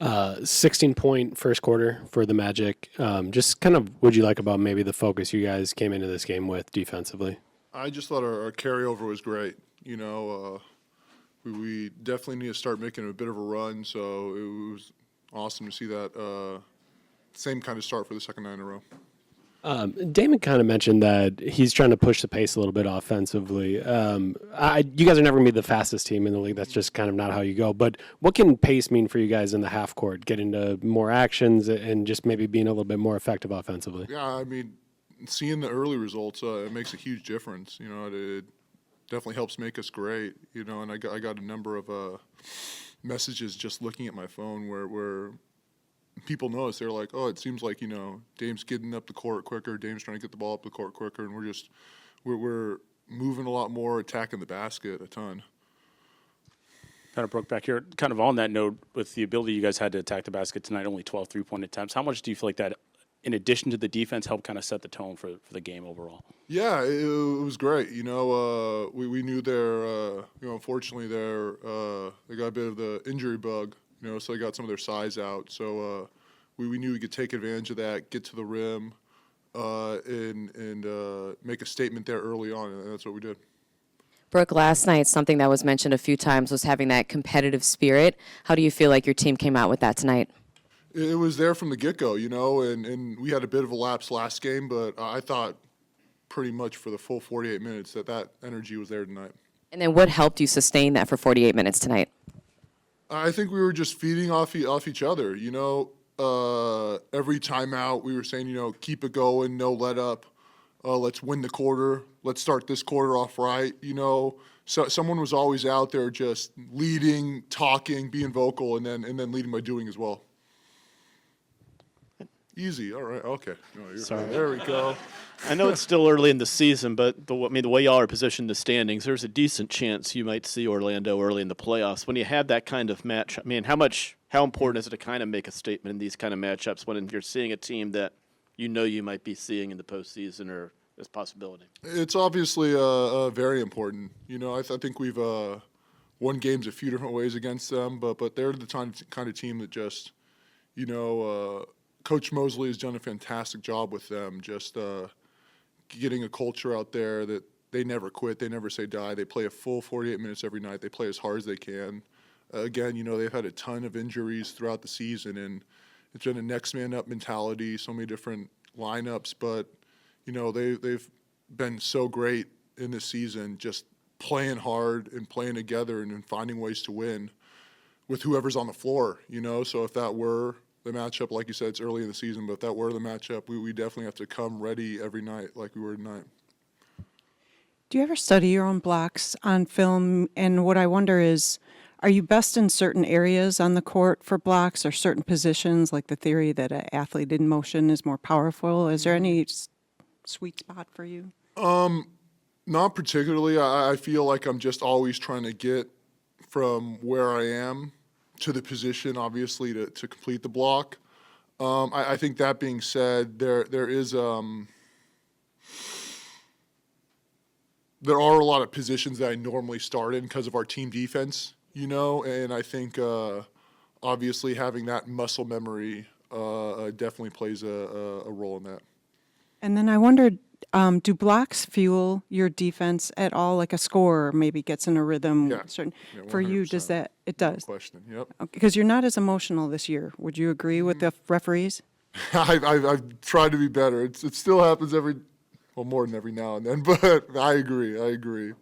16-point first quarter for the Magic. Just kind of what you like about maybe the focus you guys came into this game with defensively? I just thought our carryover was great. We definitely need to start making a bit of a run, so it was awesome to see that same kind of start for the second night in a row. Damon kind of mentioned that he's trying to push the pace a little bit offensively. You guys are never going to be the fastest team in the league. That's just kind of not how you go. But what can pace mean for you guys in the half court? Getting to more actions and just maybe being a little bit more effective offensively? Yeah, I mean, seeing the early results, it makes a huge difference. It definitely helps make us great. And I got a number of messages just looking at my phone where people notice. They're like, oh, it seems like, Dame's getting up the court quicker, Dame's trying to get the ball up the court quicker, and we're moving a lot more, attacking the basket a ton. Kind of Brook back here, kind of on that note, with the ability you guys had to attack the basket tonight, only 12 three-point attempts, how much do you feel like that, in addition to the defense, helped kind of set the tone for the game overall? Yeah, it was great. We knew unfortunately they got a bit of the injury bug, so they got some of their size out. So we knew we could take advantage of that, get to the rim, and make a statement there early on, and that's what we did. Brook, last night, something that was mentioned a few times was having that competitive spirit. How do you feel like your team came out with that tonight? It was there from the get-go, and we had a bit of a lapse last game, but I thought pretty much for the full 48 minutes that energy was there tonight. And then what helped you sustain that for 48 minutes tonight? I think we were just feeding off each other, every timeout we were saying, keep it going, no let up, let's win the quarter, let's start this quarter off right, So someone was always out there just leading, talking, being vocal, and then leading by doing as well. Easy, all right, okay. Sorry. There we go. I know it's still early in the season, but the way y'all are positioned in the standings, there's a decent chance you might see Orlando early in the playoffs. When you have that kind of match, I mean, how important is it to kind of make a statement in these kind of matchups when you're seeing a team that you might be seeing in the postseason or this possibility? It's obviously very important. I think we've won games a few different ways against them, but they're the kind of team that just, Coach Mosley has done a fantastic job with them, just getting a culture out there that they never quit, they never say die. They play a full 48 minutes every night. They play as hard as they can. Again, they've had a ton of injuries throughout the season, and it's been a next man up mentality, so many different lineups, but, they've been so great in this season, just playing hard and playing together and finding ways to win with whoever's on the floor, So if that were the matchup, like you said, it's early in the season, but if that were the matchup, we definitely have to come ready every night like we were tonight. Do you ever study your own blocks on film? And what I wonder is, are you best in certain areas on the court for blocks or certain positions, like the theory that an athlete in motion is more powerful? Is there any sweet spot for you? Not particularly. I feel like I'm just always trying to get from where I am to the position, obviously, to complete the block. I think that being said, there are a lot of positions that I normally start in because of our team defense, and I think obviously having that muscle memory definitely plays a role in that. And then I wondered, do blocks fuel your defense at all? Like a scorer maybe gets in a rhythm. Yeah. For you, does that? It does. No question. Yep. Because you're not as emotional this year. Would you agree with the referees? I've tried to be better. It still happens more than every now and then, but I agree.